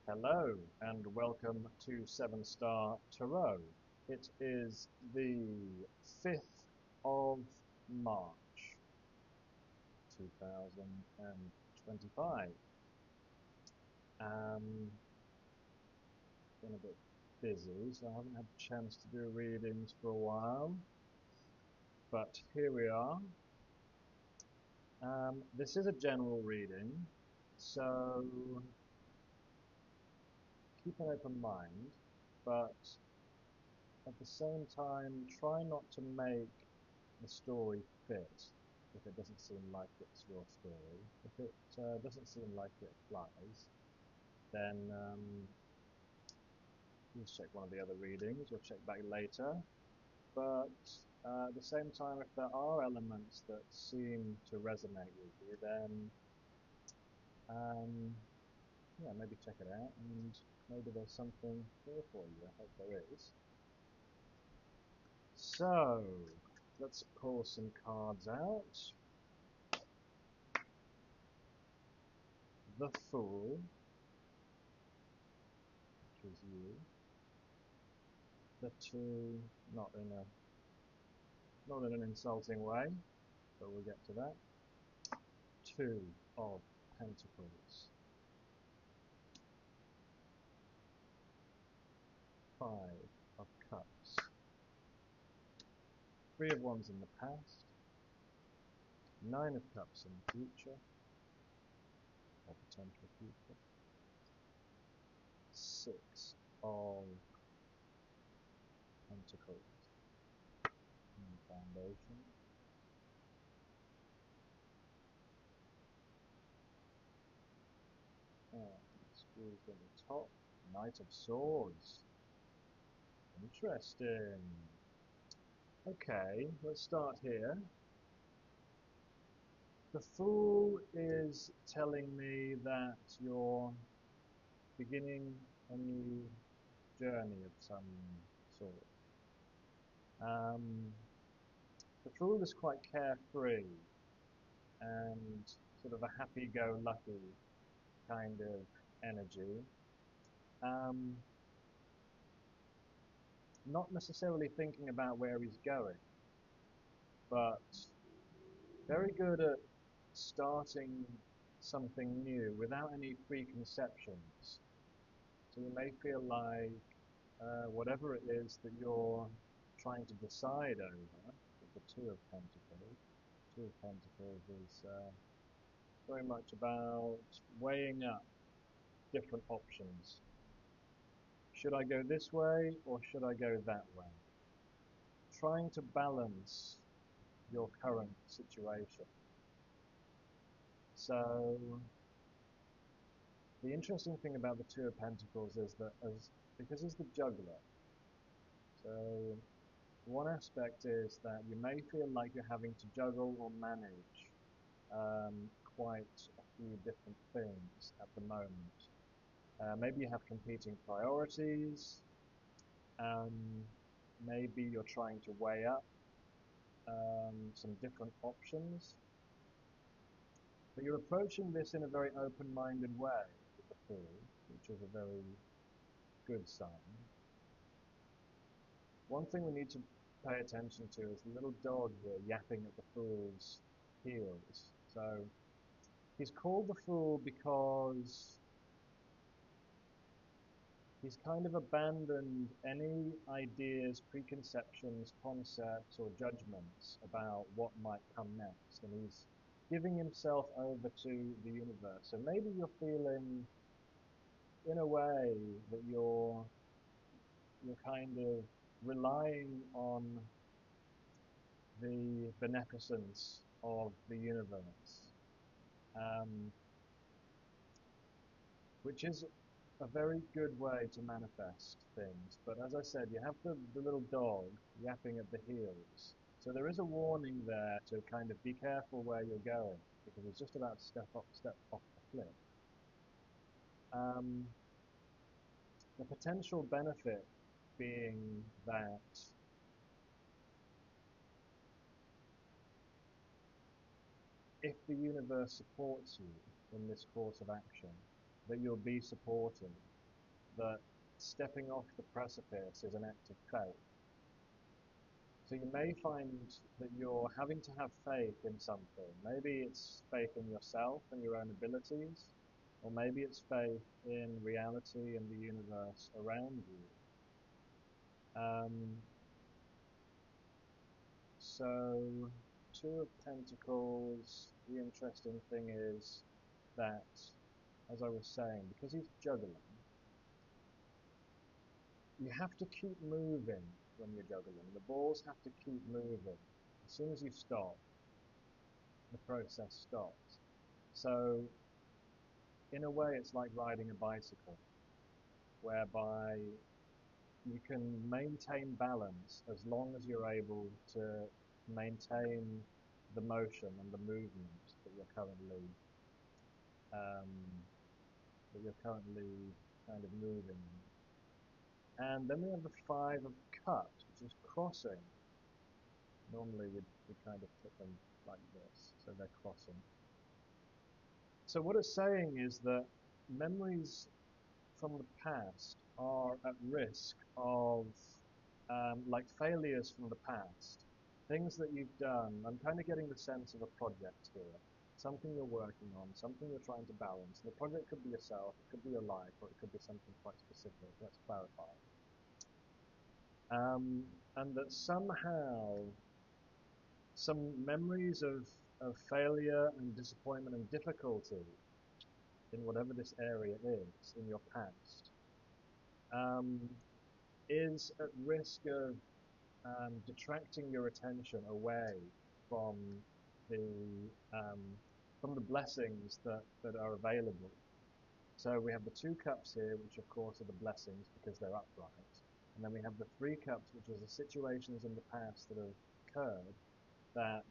Hello and welcome to 7 Star Tarot. It is the 5th of March 2025. Been a bit busy, so I haven't had a chance to do readings for a while, but here we are. This is a general reading, so keep an open mind, but at the same time, try not to make the story fit if it doesn't seem like it's your story. If it doesn't seem like it applies, then please check one of the other readings or check back later. But at the same time, if there are elements that seem to resonate with you, then yeah, maybe check it out, and maybe there's something here for you. I hope there is. So, let's pull some cards out. The Fool, which is you. The Two, not in an insulting way, but we'll get to that. Two of Pentacles. Five of Cups. Three of Wands in the past. Nine of Cups in the future, or potential future. Six of Pentacles in the foundation. And squeezed in the top. Knight of Swords. Interesting. Okay, let's start here. The Fool is telling me that you're beginning a new journey of some sort. The Fool is quite carefree and sort of a happy-go-lucky kind of energy. Not necessarily thinking about where he's going, but very good at starting something new without any preconceptions. So you may feel like whatever it is that you're trying to decide over, with the Two of Pentacles. Two of Pentacles is very much about weighing up different options. Should I go this way or should I go that way? Trying to balance your current situation. So the interesting thing about the Two of Pentacles is that because he's the juggler, so one aspect is that you may feel like you're having to juggle or manage quite a few different things at the moment. Maybe you have competing priorities. Maybe you're trying to weigh up some different options. But you're approaching this in a very open-minded way with the Fool, which is a very good sign. One thing we need to pay attention to is the little dog here yapping at the Fool's heels. So he's called the Fool because he's kind of abandoned any ideas, preconceptions, concepts, or judgments about what might come next, and he's giving himself over to the universe. So maybe you're feeling, in a way, that you're kind of relying on the beneficence of the universe, which is a very good way to manifest things. But as I said, you have the little dog yapping at the heels. So there is a warning there to kind of be careful where you're going, because it's just about to step off the cliff. The potential benefit being that if the universe supports you in this course of action, that you'll be supported. that stepping off the precipice is an act of faith. So you may find that you're having to have faith in something. Maybe it's faith in yourself and your own abilities, or maybe it's faith in reality and the universe around you. So, Two of Pentacles, the interesting thing is that, as I was saying, because he's juggling, you have to keep moving when you're juggling. The balls have to keep moving. As soon as you stop, the process stops. So, in a way, it's like riding a bicycle, whereby you can maintain balance as long as you're able to maintain the motion and the movement that you're currently kind of moving. And then we have the Five of Cups, which is crossing. Normally we'd kind of put them like this, so they're crossing. So what it's saying is that memories from the past are at risk of like failures from the past, things that you've done. I'm kind of getting the sense of a project here, something you're working on, something you're trying to balance. And the project could be yourself, it could be your life, or it could be something quite specific. Let's clarify. And that somehow some memories of failure and disappointment and difficulty in whatever this area is in your past is at risk of detracting your attention away from the blessings that are available. So we have the Two Cups here, which of course are the blessings because they're upright. And then we have the Three Cups, which are the situations in the past that have occurred that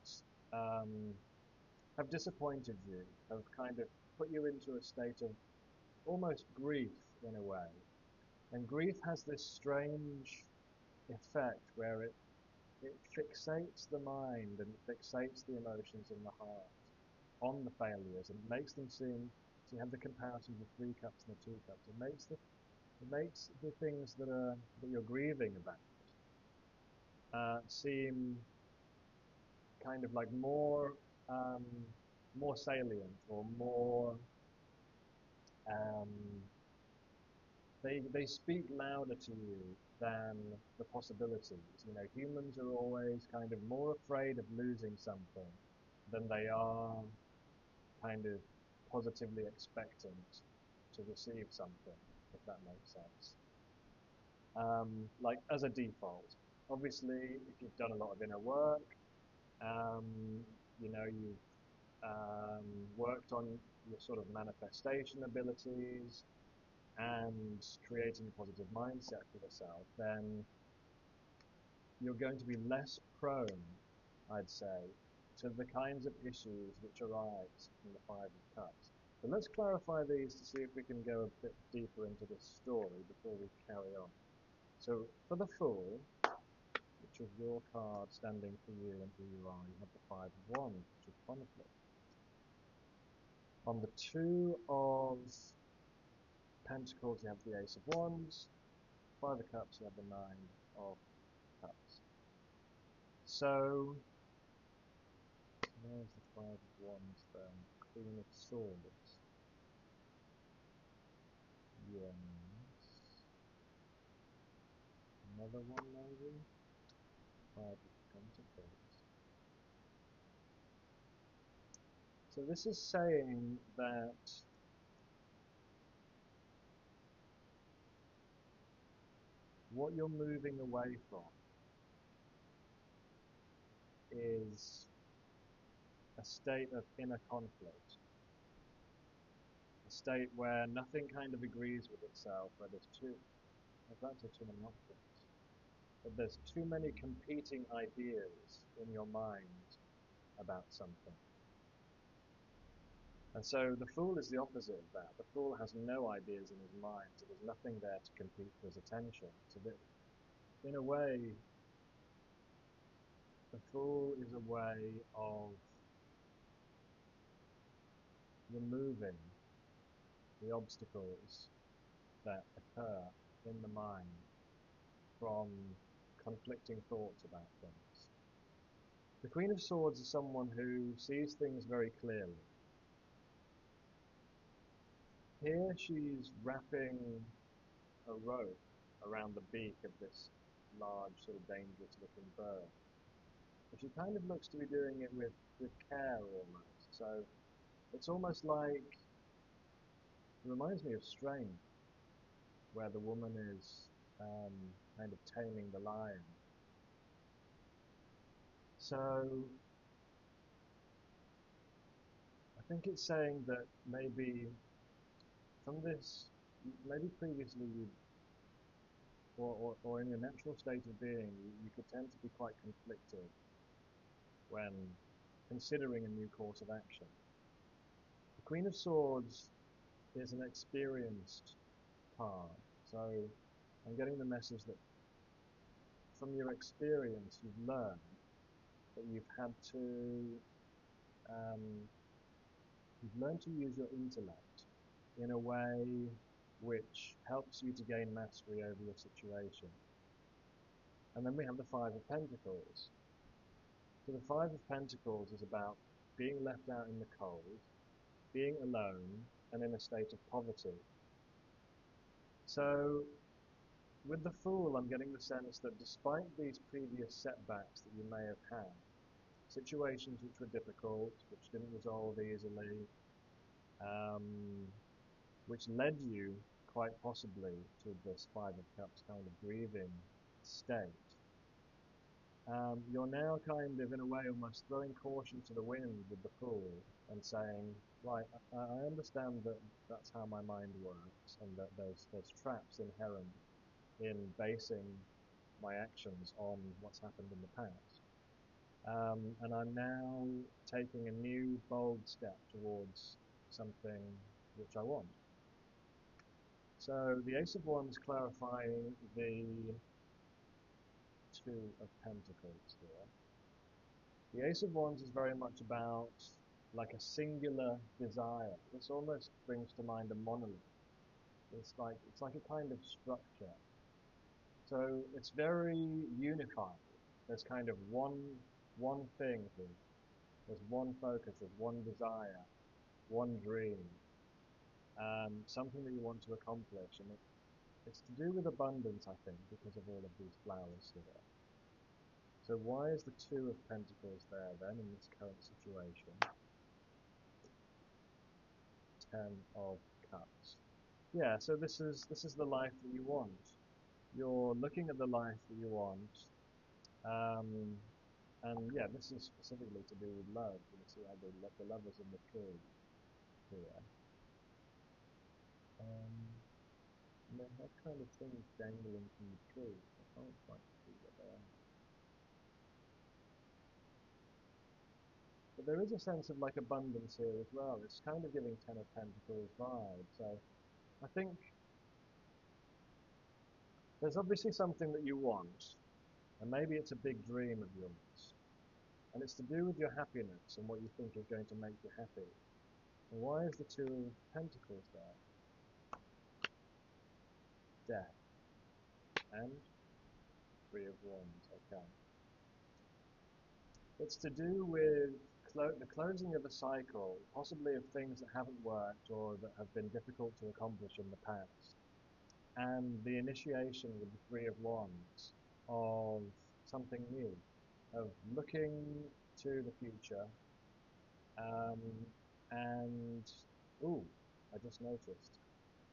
have disappointed you, have kind of put you into a state of almost grief in a way. And grief has this strange effect where it fixates the mind and it fixates the emotions in the heart on the failures, and it makes them seem, so you have the comparison of the Three Cups and the Two Cups, it makes the things that you're grieving about seem kind of like more salient, or more they speak louder to you than the possibilities. You know, humans are always kind of more afraid of losing something than they are kind of positively expectant to receive something, if that makes sense. Like as a default. Obviously, if you've done a lot of inner work, you know, you've worked on your sort of manifestation abilities and creating a positive mindset for yourself, then you're going to be less prone, I'd say, to the kinds of issues which arise from the Five of Cups. But let's clarify these to see if we can go a bit deeper into this story before we carry on. So for the Fool, which is your card standing for you and who you are, you have the Five of Wands, which is conflict. On the Two of Pentacles, you have the Ace of Wands. Five of Cups, you have the Nine of Cups. So, there's the Five of Wands then. Queen of Swords. Yes. Another one maybe? Five of Pentacles. So this is saying that what you're moving away from is a state of inner conflict, a state where nothing kind of agrees with itself, where there's too many options, but there's too many competing ideas in your mind about something. And so the Fool is the opposite of that. The Fool has no ideas in his mind, so there's nothing there to compete for his attention. So that, in a way, the Fool is a way of removing the obstacles that occur in the mind from conflicting thoughts about things. The Queen of Swords is someone who sees things very clearly. Here she's wrapping a rope around the beak of this large, sort of dangerous looking bird. But she kind of looks to be doing it with care almost. So it's almost like, it reminds me of Strain, where the woman is kind of taming the lion. So I think it's saying that maybe from this, maybe previously you, or in your natural state of being, you could tend to be quite conflicted when considering a new course of action. The Queen of Swords is an experienced card, so I'm getting the message that from your experience you've learned that you've had to you've learned to use your intellect in a way which helps you to gain mastery over your situation. And then we have the Five of Pentacles. So the Five of Pentacles is about being left out in the cold, being alone, and in a state of poverty. So with the Fool, I'm getting the sense that despite these previous setbacks that you may have had, situations which were difficult, which didn't resolve easily, which led you quite possibly to this Five of Cups kind of grieving state, you're now kind of, in a way, almost throwing caution to the wind with the Fool and saying, right, I understand that that's how my mind works and that there's traps inherent in basing my actions on what's happened in the past. And I'm now taking a new, bold step towards something which I want. So the Ace of Wands clarifying the Two of Pentacles here. The Ace of Wands is very much about like a singular desire. This almost brings to mind a monolith. It's like a kind of structure. So it's very unified. There's kind of one thing here. There's one focus, there's one desire, one dream, something that you want to accomplish. And it's to do with abundance, I think, because of all of these flowers here. So why is the Two of Pentacles there then in this current situation? Ten of Cups. Yeah, so this is the life that you want. You're looking at the life that you want. And yeah, this is specifically to do with love. You see how the lovers in the tree here. And they have kind of things dangling from the tree. I can't quite see what they are. But there is a sense of like abundance here as well. It's kind of giving Ten of Pentacles vibe. So I think there's obviously something that you want, and maybe it's a big dream of yours. And it's to do with your happiness and what you think is going to make you happy. And why is the Two of Pentacles there? Death. And Three of Wands, okay. It's to do with the closing of a cycle, possibly of things that haven't worked or that have been difficult to accomplish in the past. And the initiation with the Three of Wands of something new, of looking to the future. And, ooh, I just noticed,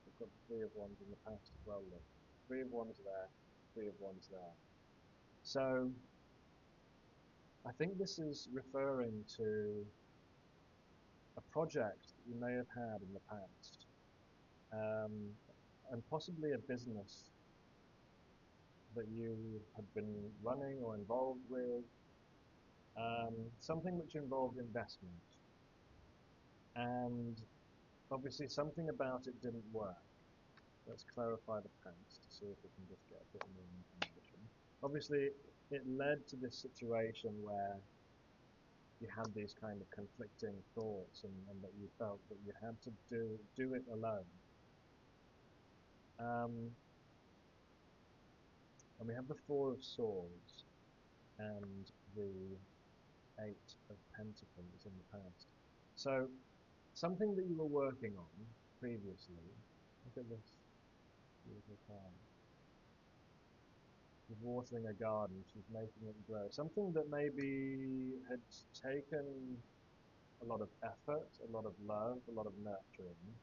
we've got the Three of Wands in the past as well, look. Three of Wands there, Three of Wands there. So, I think this is referring to a project that you may have had in the past, and possibly a business that you have been running or involved with, something which involved investment. And obviously something about it didn't work. Let's clarify the past to see if we can just get a bit more information. Obviously, it led to this situation where you had these kind of conflicting thoughts and that you felt that you had to do it alone. And we have the Four of Swords and the Eight of Pentacles in the past. So, something that you were working on previously, look at this beautiful card. She's watering a garden, she's making it grow. Something that maybe had taken a lot of effort, a lot of love, a lot of nurturing.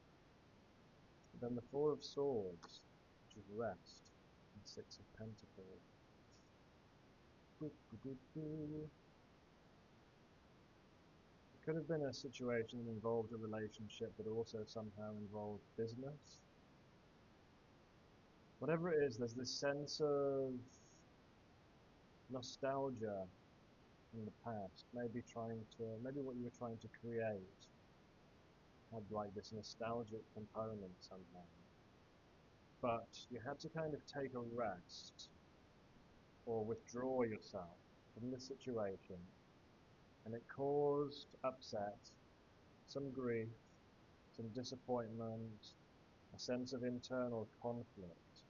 Then the Four of Swords, which is rest, and Six of Pentacles. It could have been a situation that involved a relationship that also somehow involved business. Whatever it is, there's this sense of nostalgia in the past, maybe what you were trying to create had like this nostalgic component somehow. But you had to kind of take a rest or withdraw yourself from the situation, and it caused upset, some grief, some disappointment, a sense of internal conflict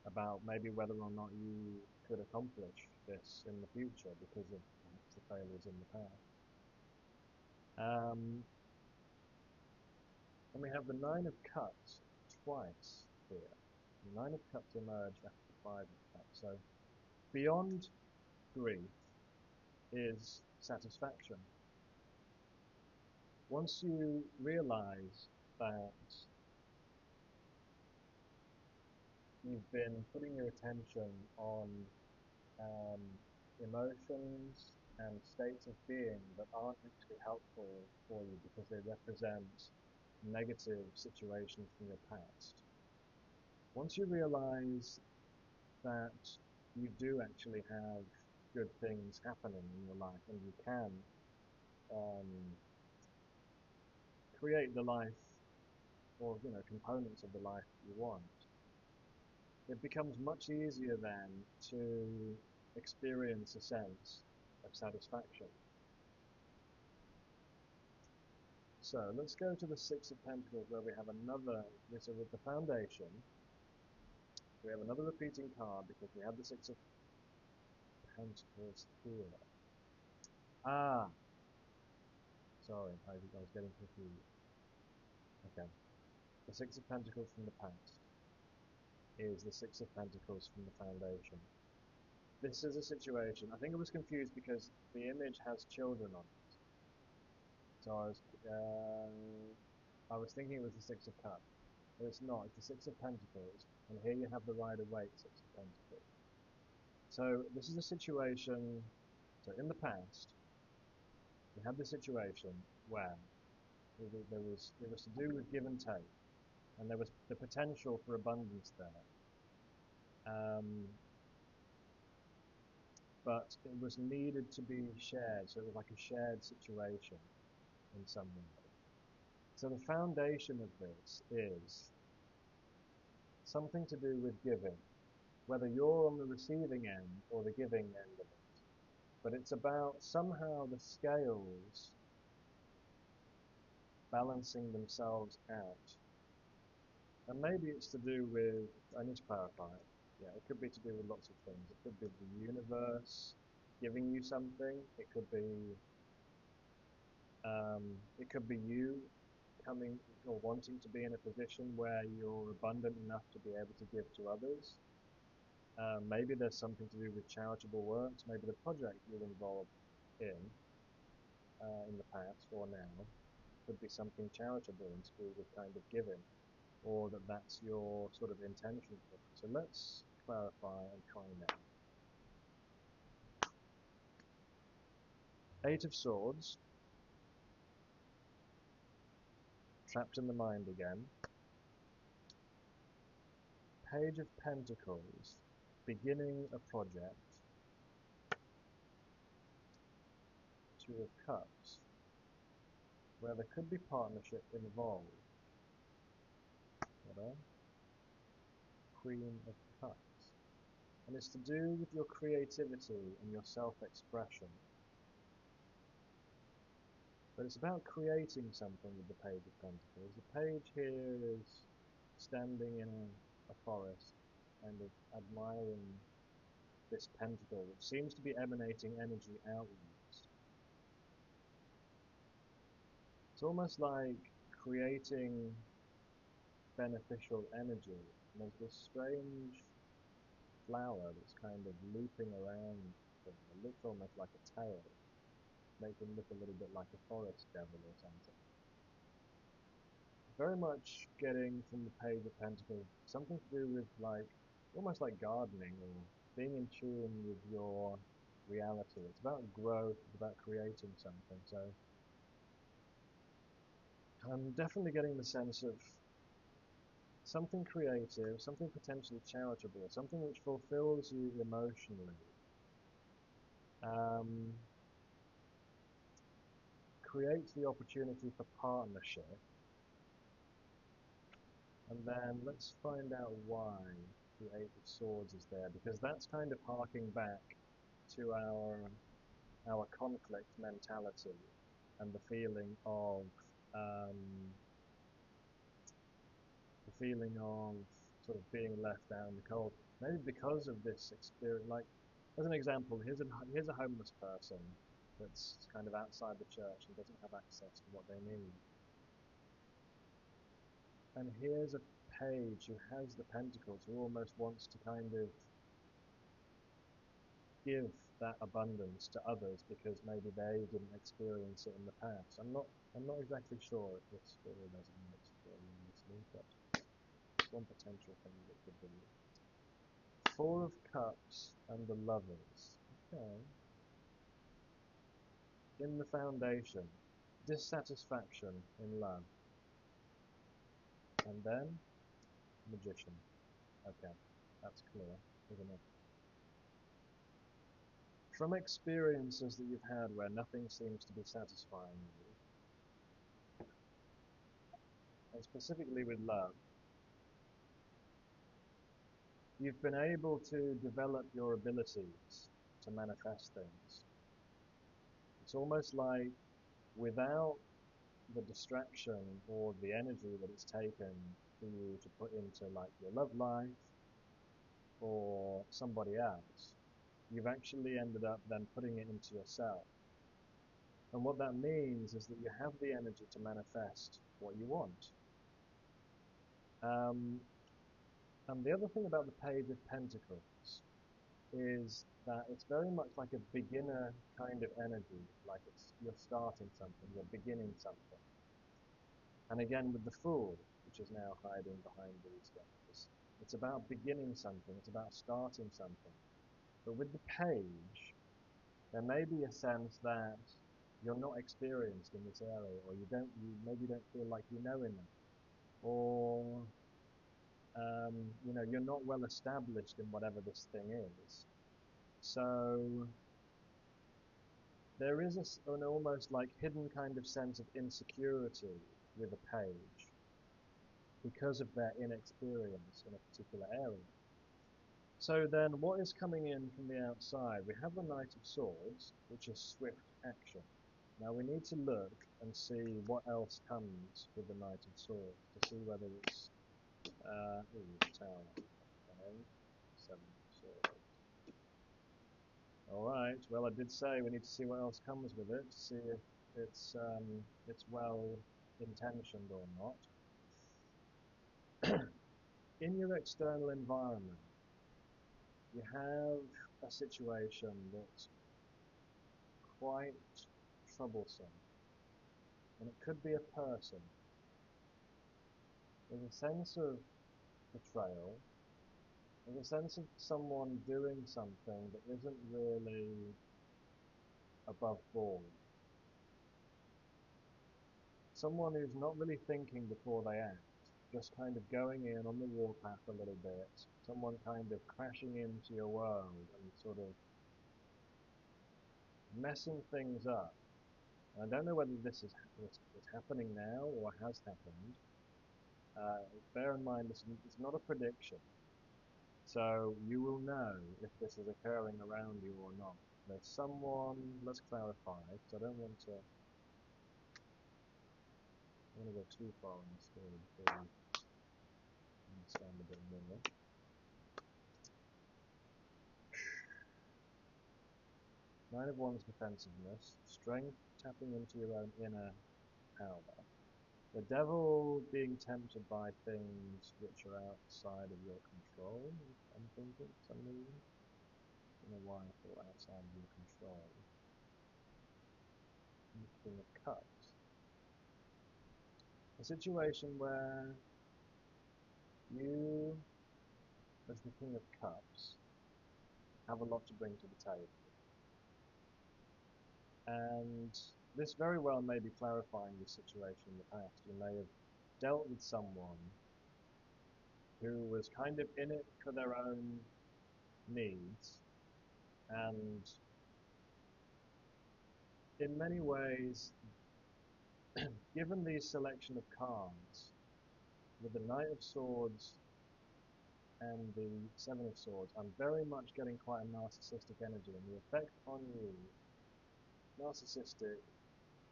about maybe whether or not you could accomplish this in the future because of perhaps the failures in the past. And we have the Nine of Cups twice here. The Nine of Cups emerged after the Five of Cups. So beyond grief is satisfaction. Once you realize that you've been putting your attention on emotions and states of being that aren't actually helpful for you because they represent negative situations from your past. Once you realize that you do actually have good things happening in your life and you can create the life or components of the life you want, it becomes much easier then to experience a sense of satisfaction. So let's go to the Six of Pentacles, where we have another, this is with the foundation. We have another repeating card because we have the Six of Pentacles here. Sorry, I was getting confused. Okay. The Six of Pentacles from the past is the Six of Pentacles from the foundation. This is a situation, I think I was confused because the image has children on it. So I was thinking it was the Six of Cups, but it's not, it's the Six of Pentacles, and here you have the Rider-Waite Six of Pentacles. So this is a situation, so in the past, we had this situation where it was to do with give and take, and there was the potential for abundance there. But it was needed to be shared, so it was like a shared situation in some way. So the foundation of this is something to do with giving, whether you're on the receiving end or the giving end of it. But it's about somehow the scales balancing themselves out. And maybe it's to do with, I need to clarify, yeah, it could be to do with lots of things. It could be the universe giving you something. It could be you coming or wanting to be in a position where you're abundant enough to be able to give to others. Maybe there's something to do with charitable works. Maybe the project you're involved in the past or now could be something charitable and to do with kind of giving, or that's your sort of intention for it. So let's clarify and find out. Eight of Swords, trapped in the mind again. Page of Pentacles, beginning a project. Two of Cups, where there could be partnership involved. Queen of Cups, and it's to do with your creativity and your self-expression. But it's about creating something with the Page of Pentacles. The page here is standing in a forest, kind of admiring this pentacle, which seems to be emanating energy outwards. It's almost like creating beneficial energy. And there's this strange flower that's kind of looping around him. It looks almost like a tail, making him look a little bit like a forest devil or something. Very much getting from the Page of Pentacles something to do with like almost like gardening or being in tune with your reality. It's about growth, it's about creating something. So I'm definitely getting the sense of something creative, something potentially charitable, something which fulfills you emotionally. Creates the opportunity for partnership. And then let's find out why the Eight of Swords is there, because that's kind of harking back to our conflict mentality and the feeling of sort of being left out in the cold. Maybe because of this experience, like as an example, here's a homeless person that's kind of outside the church and doesn't have access to what they need. And here's a page who has the pentacles, who almost wants to kind of give that abundance to others because maybe they didn't experience it in the past. I'm not exactly sure if this story resonates very nicely, but it's one potential thing that it could be. Four of Cups and the Lovers. Okay. In the foundation, dissatisfaction in love. And then, Magician. Okay, that's clear, isn't it? From experiences that you've had where nothing seems to be satisfying you, and specifically with love, you've been able to develop your abilities to manifest things. It's almost like without the distraction or the energy that it's taken for you to put into like your love life or somebody else, you've actually ended up then putting it into yourself. And what that means is that you have the energy to manifest what you want. And the other thing about the Page of Pentacles is that it's very much like a beginner kind of energy, like you're starting something, you're beginning something. And again with the Fool, which is now hiding behind these guys, it's about beginning something, it's about starting something. But with the Page, there may be a sense that you're not experienced in this area, or you maybe don't feel like you know enough, or you know, you're not well established in whatever this thing is. So there is an almost like hidden kind of sense of insecurity with a Page because of their inexperience in a particular area. So then what is coming in from the outside? We have the Knight of Swords, which is swift action. Now we need to look and see what else comes with the Knight of Swords to see whether it's Tower. Okay. Seven of Swords. Alright, well I did say we need to see what else comes with it, to see if it's well intentioned or not. In your external environment, you have a situation that's quite troublesome. And it could be a person. There's a sense of betrayal. There's a sense of someone doing something that isn't really above board. Someone who's not really thinking before they act, just kind of going in on the warpath a little bit. Someone kind of crashing into your world and sort of messing things up. And I don't know whether this is happening now or has happened. Bear in mind, this is not a prediction. So you will know if this is occurring around you or not. There's someone, let's clarify, because I don't want to go too far in the story before we understand a bit more. Nine of Wands defensiveness, strength, tapping into your own inner power. The devil being tempted by things which are outside of your control, I'm thinking, for some reason. I don't know why I thought outside of your control. And the King of Cups. A situation where you, as the King of Cups, have a lot to bring to the table. And this very well may be clarifying the situation in the past. You may have dealt with someone who was kind of in it for their own needs, and in many ways, given the selection of cards, with the Knight of Swords and the Seven of Swords, I'm very much getting quite a narcissistic energy, and the effect on you, narcissistic,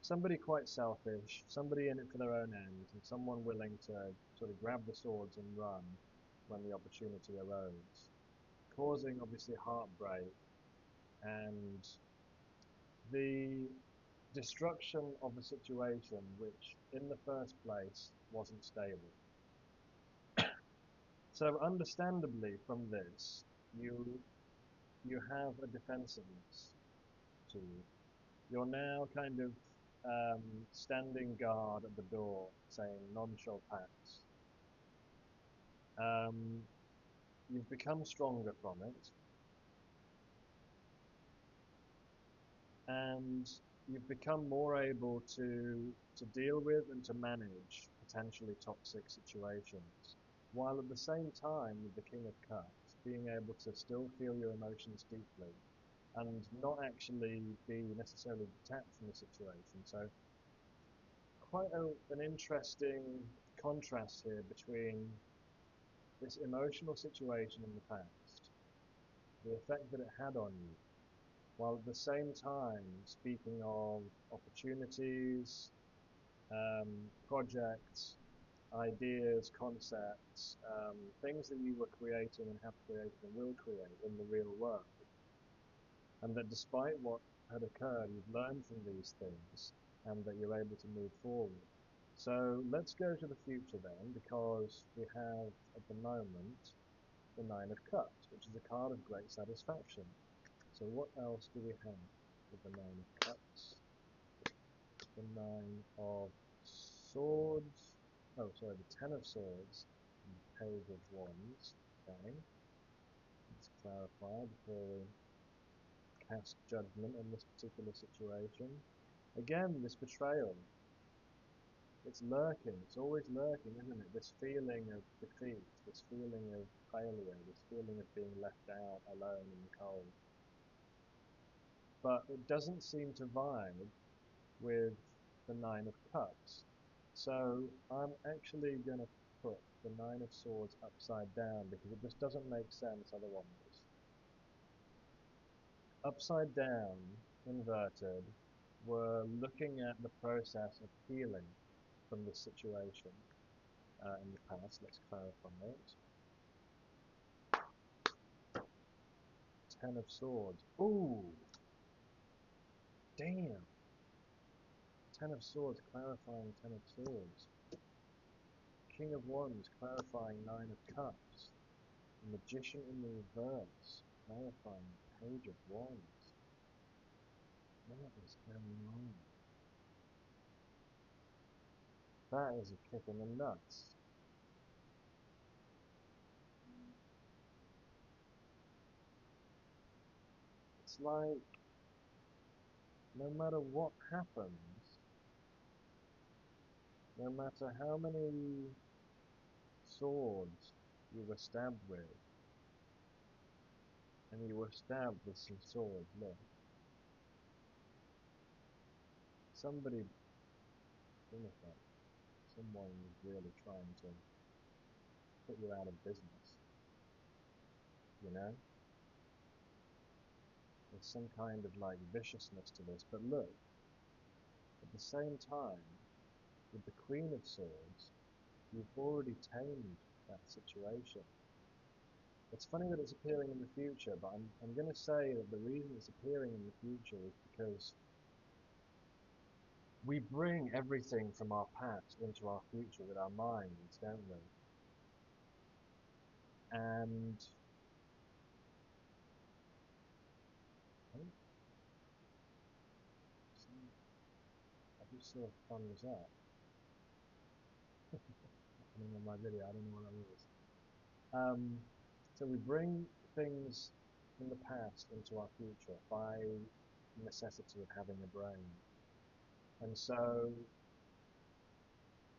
somebody quite selfish, somebody in it for their own ends, and someone willing to sort of grab the swords and run when the opportunity arose, causing obviously heartbreak and the destruction of a situation which in the first place wasn't stable. So understandably from this, you have a defensiveness to you. You're now kind of standing guard at the door, saying none shall pass. You've become stronger from it, and you've become more able to deal with and to manage potentially toxic situations, while at the same time with the King of Cups, being able to still feel your emotions deeply and not actually be necessarily detached from the situation. So quite an interesting contrast here between this emotional situation in the past, the effect that it had on you, while at the same time speaking of opportunities, projects, ideas, concepts, things that you were creating and have created and will create in the real world. And that despite what had occurred, you've learned from these things and that you're able to move forward. So let's go to the future then, because we have at the moment the Nine of Cups, which is a card of great satisfaction. So what else do we have with the Nine of Cups? The Nine of Swords. Oh, sorry, the Ten of Swords and the Page of Wands. Okay. Let's clarify before we cast judgment on this particular situation. Again, this betrayal. It's lurking. It's always lurking, isn't it? This feeling of defeat, this feeling of failure, this feeling of being left out alone in the cold. But it doesn't seem to vibe with the Nine of Cups. So I'm actually going to put the Nine of Swords upside down because it just doesn't make sense otherwise. Upside down, inverted, we're looking at the process of healing from this situation in the past. Let's clarify it. Ten of Swords. Ooh! Damn! Ten of Swords clarifying Ten of Swords. King of Wands clarifying Nine of Cups. The Magician in the reverse clarifying Page of Wands. What is going on? That is a kick in the nuts. It's like, no matter what happens, no matter how many swords you were stabbed with, and you were stabbed with some swords, look. Somebody, someone was really trying to put you out of business, you know? There's some kind of like viciousness to this, but look, at the same time, with the Queen of Swords, you've already tamed that situation. It's funny that it's appearing in the future, but I'm going to say that the reason it's appearing in the future is because we bring everything from our past into our future with our minds, don't we? And oh, I just saw a thumbs up happening on my video. I don't know what that was. So we bring things from the past into our future by necessity of having a brain. And so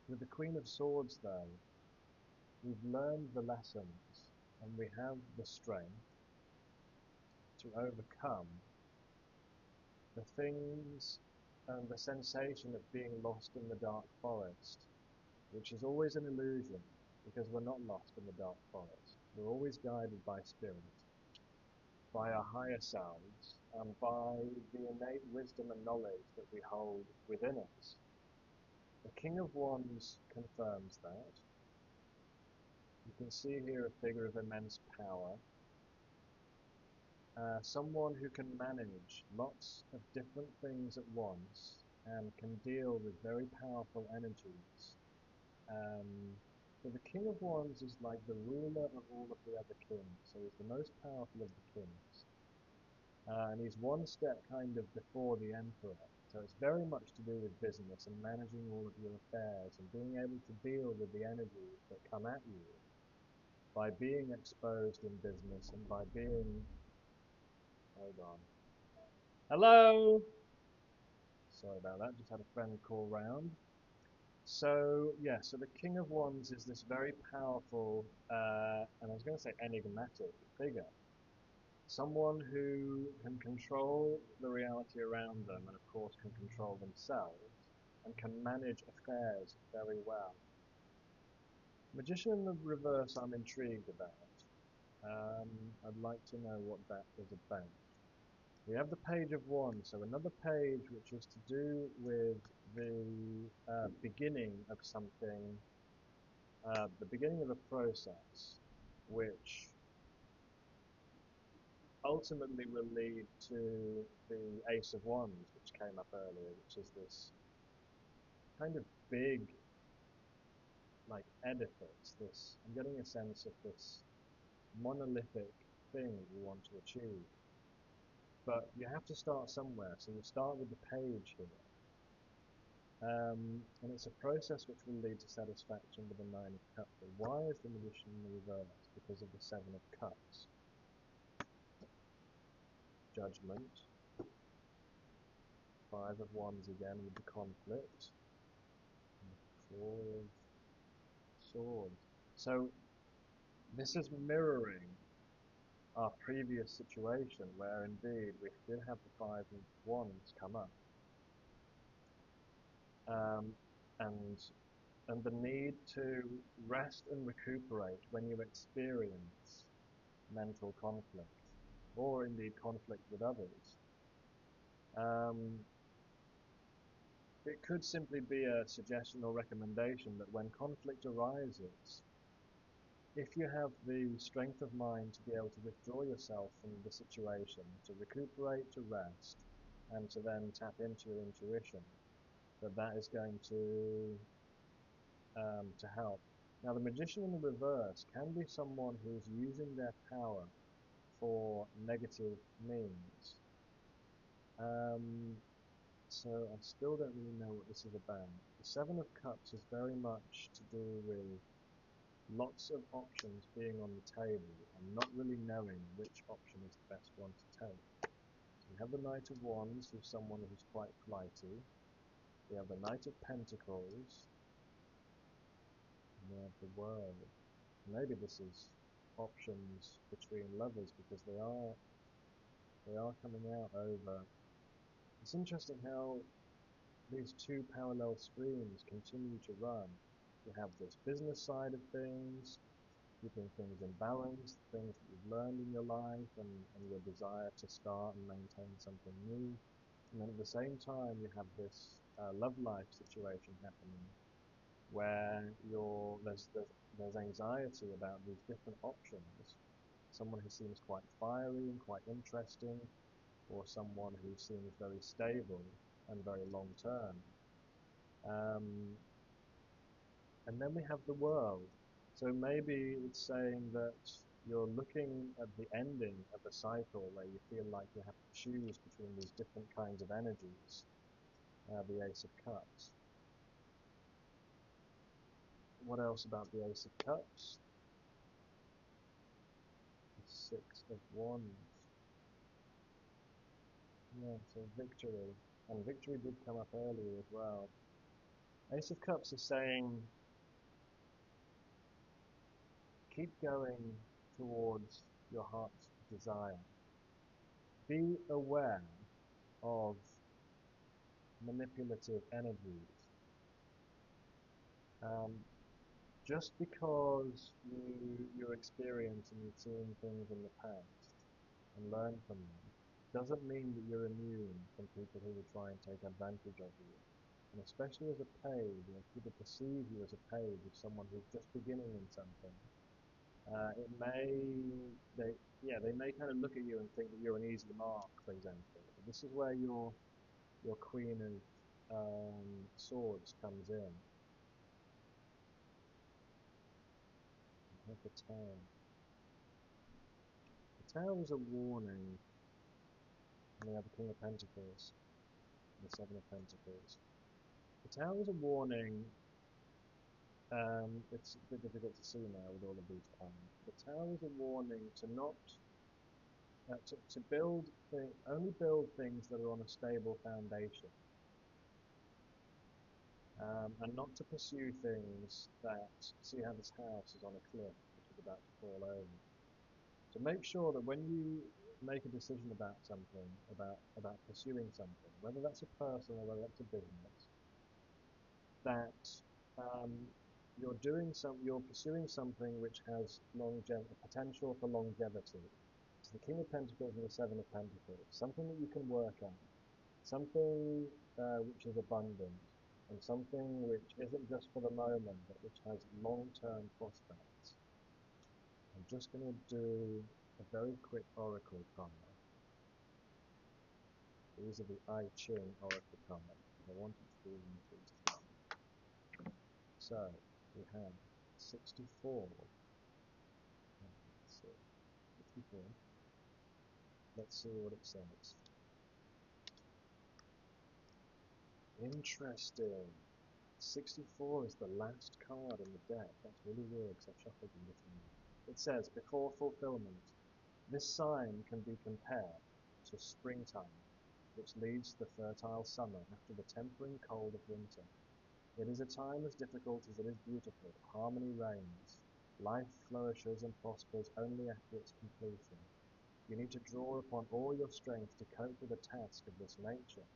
with the Queen of Swords, though, we've learned the lessons and we have the strength to overcome the things and the sensation of being lost in the dark forest, which is always an illusion because we're not lost in the dark forest. We're always guided by spirit, by our higher selves, and by the innate wisdom and knowledge that we hold within us. The King of Wands confirms that. You can see here a figure of immense power. Someone who can manage lots of different things at once and can deal with very powerful energies. So the King of Wands is like the ruler of all of the other kings, so he's the most powerful of the kings. And he's one step kind of before the Emperor, so it's very much to do with business and managing all of your affairs and being able to deal with the energies that come at you by being exposed in business and by being... Hold on. Hello! Sorry about that, just had a friend call round. So, yeah, so the King of Wands is this very powerful, and I was going to say enigmatic figure. Someone who can control the reality around them and, of course, can control themselves and can manage affairs very well. Magician in the reverse, I'm intrigued about. I'd like to know what that is about. We have the Page of Wands, so another page which is to do with the beginning of something, the beginning of a process, which ultimately will lead to the Ace of Wands, which came up earlier, which is this kind of big, like, edifice, this, I'm getting a sense of this monolithic thing you want to achieve. But you have to start somewhere, so you start with the page here. And it's a process which will lead to satisfaction with the Nine of Cups. But why is the Magician in the reverse? Because of the Seven of Cups. Judgment. Five of Wands again with the conflict. And the Four of Swords. So this is mirroring our previous situation where indeed we did have the Five of Wands come up. And the need to rest and recuperate when you experience mental conflict, or indeed conflict with others. It could simply be a suggestion or recommendation that when conflict arises, if you have the strength of mind to be able to withdraw yourself from the situation, to recuperate, to rest, and to then tap into your intuition, that is going to help. Now, the Magician in the reverse can be someone who's using their power for negative means. So I still don't really know what this is about. The Seven of Cups is very much to do with lots of options being on the table and not really knowing which option is the best one to take. So we have the Knight of Wands, who's someone who's quite flighty. We have the Knight of Pentacles. And we have the World. Maybe this is options between lovers because they are coming out over. It's interesting how these two parallel streams continue to run. You have this business side of things, keeping things in balance, things that you've learned in your life, and your desire to start and maintain something new. And then at the same time, you have this love life situation happening, where there's anxiety about these different options, someone who seems quite fiery and quite interesting, or someone who seems very stable and very long term. Um, and then we have the world. So maybe it's saying that you're looking at the ending of a cycle where you feel like you have to choose between these different kinds of energies. The Ace of Cups. What else about the Ace of Cups? The Six of Wands. Yeah, so victory. And victory did come up earlier as well. Ace of Cups is saying, keep going towards your heart's desire. Be aware of manipulative energies. Just because you're experienced and you've seen things in the past and learned from them, doesn't mean that you're immune from people who will try and take advantage of you. And especially as a page, if people perceive you as a page, as someone who's just beginning in something, they may kind of look at you and think that you're an easy mark, for example. But this is where your Queen of Swords comes in. The Tower. The Tower is a warning. And we have the King of Pentacles, and the Seven of Pentacles. The Tower is a warning. It's a bit difficult to see now with all of these cards. The Tower is a warning to not to only build things that are on a stable foundation, and not to pursue things that see how this house is on a cliff which is about to fall over. So make sure that when you make a decision about something, about pursuing something, whether that's a person or whether that's a business, that you're pursuing something which has potential for longevity. So the King of Pentacles and the Seven of Pentacles, something that you can work on, something which is abundant, and something which isn't just for the moment, but which has long-term prospects. I'm just going to do a very quick oracle card. These are the I Ching oracle cards. I wanted to do them these. So we have 64. Let's see. 64. Let's see what it says. Interesting. 64 is the last card in the deck. That's really weird because I've shuffled them differently. It says, before fulfillment, this sign can be compared to springtime, which leads to the fertile summer after the tempering cold of winter. It is a time as difficult as it is beautiful. Harmony reigns. Life flourishes and prospers only after its completion. You need to draw upon all your strength to cope with a task of this nature.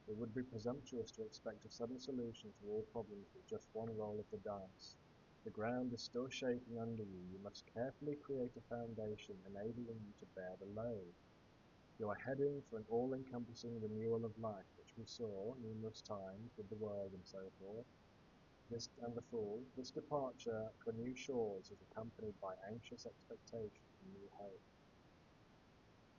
It would be presumptuous to expect a sudden solution to all problems with just one roll of the dice. The ground is still shaking under you. You must carefully create a foundation enabling you to bear the load. You are heading for an all-encompassing renewal of life, which we saw numerous times with the world and so forth. This and the Fool. This departure for new shores is accompanied by anxious expectation and new hope.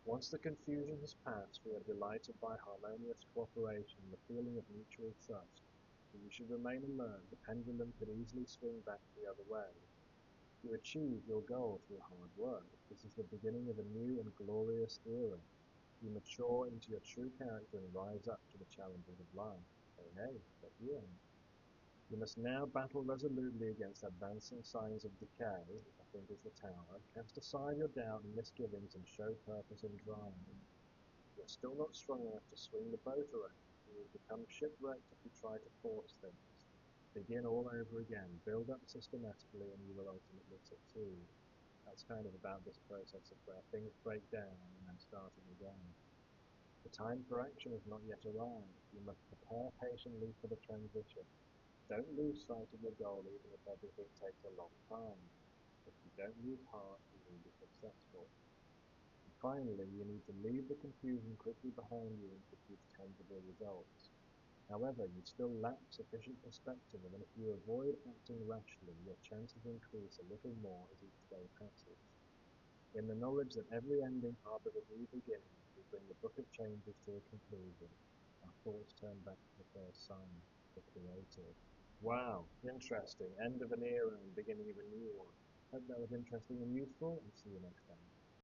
Once the confusion has passed, we are delighted by harmonious cooperation and the feeling of mutual trust. But you should remain alert. The pendulum could easily swing back the other way. You achieve your goal through hard work. This is the beginning of a new and glorious era. You mature into your true character and rise up to the challenges of life. Hey, but yeah. You must now battle resolutely against advancing signs of decay, which I think is the Tower. Cast aside your doubt and misgivings and show purpose and drive. You're still not strong enough to swing the boat around. You will become shipwrecked if you try to force things. Begin all over again. Build up systematically and you will ultimately succeed. That's kind of about this process of where things break down and then starting again. The time for action has not yet arrived. You must prepare patiently for the transition. Don't lose sight of your goal even if everything takes a long time. If you don't lose heart, you will be successful. And finally, you need to leave the confusion quickly behind you and produce tangible results. However, you still lack sufficient perspective, and if you avoid acting rashly, your chances increase a little more as each day passes. In the knowledge that every ending harbors a new beginning, we bring the book of changes to a conclusion. Our thoughts turn back to the first sign, the creative. Wow, interesting. End of an era and beginning of a new one. Hope that was interesting and useful, and see you next time.